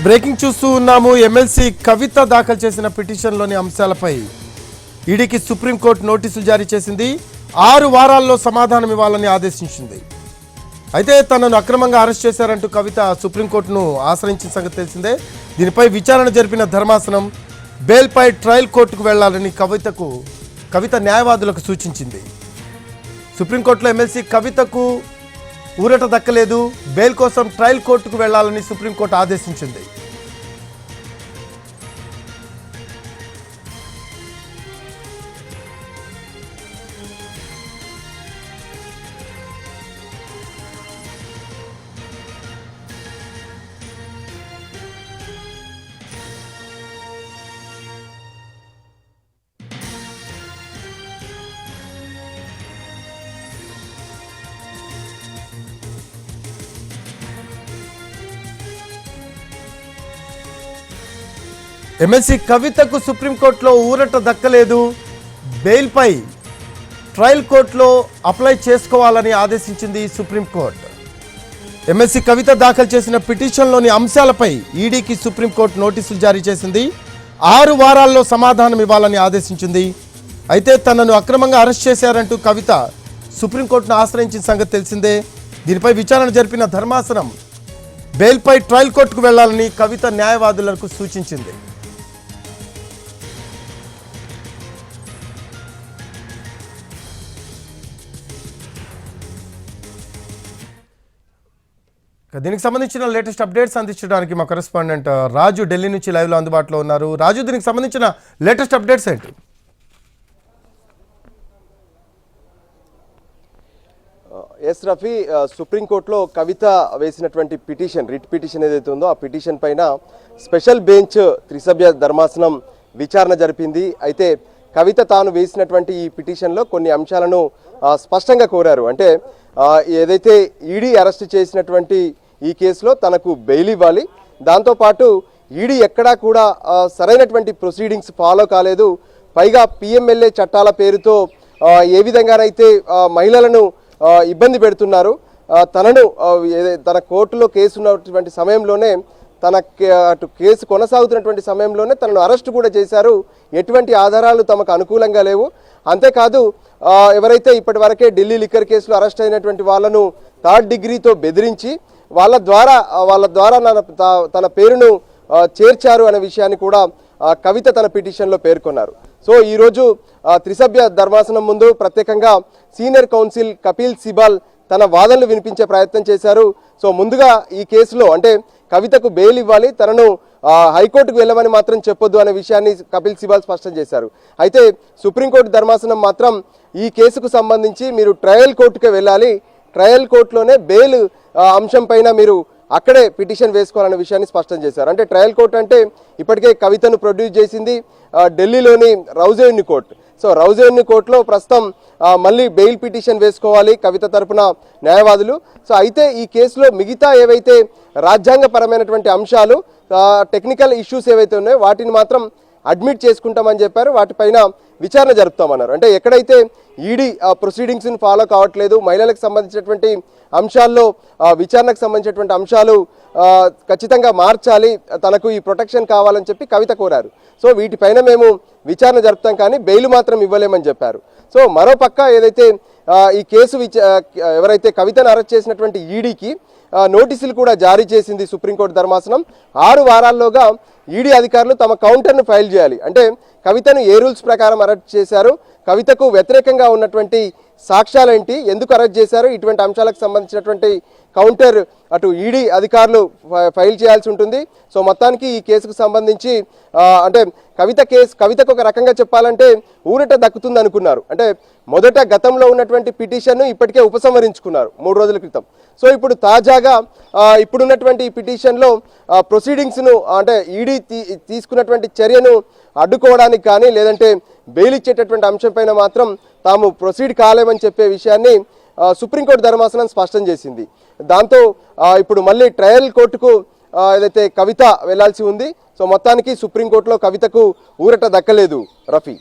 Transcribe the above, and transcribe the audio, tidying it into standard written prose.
Breaking చూస్తూ ఉన్నాము. MLC కవిత దాఖలు చేసిన పిటిషన్లోని అంశాలపై ఈడీకి సుప్రీంకోర్టు నోటీసులు జారీ చేసింది. 6 వారాల్లో సమాధానం ఇవ్వాలని ఆదేశించింది. అయితే తనను అక్రమంగా అరెస్ట్ చేశారంటూ కవిత సుప్రీంకోర్టును ఆశ్రయించిన సంగతి తెలిసిందే. దీనిపై విచారణ జరిపిన ధర్మాసనం బెయిల్పై ట్రయల్ కోర్టుకు వెళ్లాలని కవిత న్యాయవాదులకు సూచించింది. సుప్రీంకోర్టులో ఎమ్మెల్సీ కవితకు ఊరట దక్కలేదు. బెయిల్ కోసం ట్రయల్ కోర్టుకు వెళ్లాలని సుప్రీంకోర్టు ఆదేశించింది. ఎమ్మెల్సీ కవితకు సుప్రీంకోర్టులో ఊరట దక్కలేదు. బెయిల్పై ట్రయల్ కోర్టులో అప్లై చేసుకోవాలని ఆదేశించింది సుప్రీంకోర్టు. ఎమ్మెల్సీ కవిత దాఖలు చేసిన పిటిషన్లోని అంశాలపై ఈడీకి సుప్రీంకోర్టు నోటీసులు జారీ చేసింది. 6 వారాల్లో సమాధానం ఇవ్వాలని ఆదేశించింది. అయితే తనను అక్రమంగా అరెస్ట్ చేశారంటూ కవిత సుప్రీంకోర్టును ఆశ్రయించిన సంగతి తెలిసిందే. దీనిపై విచారణ జరిపిన ధర్మాసనం బెయిల్పై ట్రయల్ కోర్టుకు వెళ్లాలని కవిత న్యాయవాదులకు సూచించింది. దీనికి సంబంధించిన లేటెస్ట్ అప్డేట్స్ అందించడానికి మా కరెస్పాండెంట్ రాజు ఢిల్లీ నుంచి లైవ్లో అందుబాటులో ఉన్నారు. రాజు, దీనికి సంబంధించిన లేటెస్ట్ అప్డేట్స్ ఏంటి? ఎస్ రఫీ, సుప్రీంకోర్టులో కవిత వేసినటువంటి రిట్ పిటిషన్ ఏదైతే ఉందో ఆ పిటిషన్ పైన స్పెషల్ బెంచ్ త్రిసభ్య ధర్మాసనం విచారణ జరిపింది. అయితే కవిత తాను వేసినటువంటి ఈ పిటిషన్లో కొన్ని అంశాలను స్పష్టంగా కోరారు. అంటే ఏదైతే ఈడీ అరెస్ట్ చేసినటువంటి ఈ కేసులో తనకు బెయిల్ ఇవ్వాలి, దాంతోపాటు ఈడీ ఎక్కడా కూడా సరైనటువంటి ప్రొసీడింగ్స్ ఫాలో కాలేదు, పైగా పిఎంఎల్ఏ చట్టాల పేరుతో ఏ విధంగానైతే మహిళలను ఇబ్బంది పెడుతున్నారు, తన కోర్టులో కేసు ఉన్నటువంటి సమయంలోనే అటు కేసు కొనసాగుతున్నటువంటి సమయంలోనే తనను అరెస్టు కూడా చేశారు. ఎటువంటి ఆధారాలు తమకు అనుకూలంగా లేవు. అంతేకాదు ఎవరైతే ఇప్పటి వరకే ఢిల్లీ లిక్కర్ కేసులో అరెస్ట్ అయినటువంటి వాళ్ళను 3rd డిగ్రీతో బెదిరించి వాళ్ళ ద్వారా తన పేరును చేర్చారు అనే విషయాన్ని కూడా కవిత తన పిటిషన్లో పేర్కొన్నారు. సో ఈరోజు త్రిసభ్య ధర్మాసనం ముందు ప్రత్యేకంగా సీనియర్ కౌన్సిల్ కపిల్ సిబాల్ తన వాదనలు వినిపించే ప్రయత్నం చేశారు. సో ముందుగా ఈ కేసులో అంటే కవితకు బెయిల్ ఇవ్వాలి, తనను హైకోర్టుకు వెళ్ళమని మాత్రం చెప్పొద్దు అనే విషయాన్ని కపిల్ సిబాల్ స్పష్టం చేశారు. అయితే సుప్రీంకోర్టు ధర్మాసనం మాత్రం ఈ కేసుకు సంబంధించి మీరు ట్రయల్ కోర్టుకే వెళ్ళాలి, ట్రయల్ కోర్టులోనే బెయిల్ అంశం పైన మీరు అక్కడే పిటిషన్ వేసుకోవాలనే విషయాన్ని స్పష్టం చేశారు. అంటే ట్రయల్ కోర్టు అంటే ఇప్పటికే కవితను ప్రొడ్యూస్ చేసింది ఢిల్లీలోని Rouse avenue court. So Rouse avenue కోర్టులో ప్రస్తుతం మళ్ళీ బెయిల్ పిటిషన్ వేసుకోవాలి కవిత తరపున న్యాయవాదులు. సో అయితే ఈ కేసులో మిగతా ఏవైతే రాజ్యాంగపరమైనటువంటి అంశాలు, టెక్నికల్ ఇష్యూస్ ఏవైతే ఉన్నాయో వాటిని మాత్రం అడ్మిట్ చేసుకుంటామని చెప్పారు. వాటిపైన విచారణ జరుపుతామన్నారు. అంటే ఎక్కడైతే ఈడీ ప్రొసీడింగ్స్ని ఫాలో కావట్లేదు, మహిళలకు సంబంధించినటువంటి అంశాల్లో విచారణకు సంబంధించినటువంటి అంశాలు ఖచ్చితంగా మార్చాలి, తనకు ఈ ప్రొటెక్షన్ కావాలని చెప్పి కవిత కోరారు. సో వీటిపైన మేము విచారణ జరుపుతాం కానీ బెయిల్ మాత్రం ఇవ్వలేమని చెప్పారు. సో మరోపక్క ఏదైతే ఈ కేసు ఎవరైతే కవితను అరెస్ట్ చేసినటువంటి ఈడీకి నోటీసులు కూడా జారీ చేసింది సుప్రీంకోర్టు ధర్మాసనం. 6 వారాల్లోగా ఈడీ అధికారులు తమ కౌంటర్ను ఫైల్ చేయాలి. అంటే కవితను ఏ రూల్స్ ప్రకారం అరెస్ట్ చేశారు, కవితకు వ్యతిరేకంగా ఉన్నటువంటి సాక్ష్యాలేంటి, ఎందుకు అరెస్ట్ చేశారు, ఇటువంటి అంశాలకు సంబంధించినటువంటి కౌంటర్ అటు ఈడీ అధికారులు ఫైల్ చేయాల్సి ఉంటుంది. సో మొత్తానికి ఈ కేసుకు సంబంధించి అంటే కవితకు ఒక రకంగా చెప్పాలంటే ఊరట దక్కుతుంది అనుకున్నారు. అంటే మొదట గతంలో ఉన్నటువంటి పిటిషన్ను ఇప్పటికే ఉపసంహరించుకున్నారు 3 రోజుల క్రితం. సో ఇప్పుడు తాజాగా ఇప్పుడున్నటువంటి ఈ పిటిషన్లో ప్రొసీడింగ్స్ను అంటే ఈడీ తీసుకున్నటువంటి చర్యను అడ్డుకోవడానికి కానీ లేదంటే బెయిల్ ఇచ్చేటటువంటి అంశంపైన మాత్రం తాము ప్రొసీడ్ కాలేమని చెప్పే విషయాన్ని సుప్రీంకోర్టు ధర్మాసనం స్పష్టం చేసింది. దాంతో ఇప్పుడు మళ్ళీ ట్రయల్ కోర్టుకు ఏదైతే కవిత వెళ్లాల్సి ఉంది. సో మొత్తానికి సుప్రీంకోర్టులో కవితకు ఊరట దక్కలేదు రఫీ.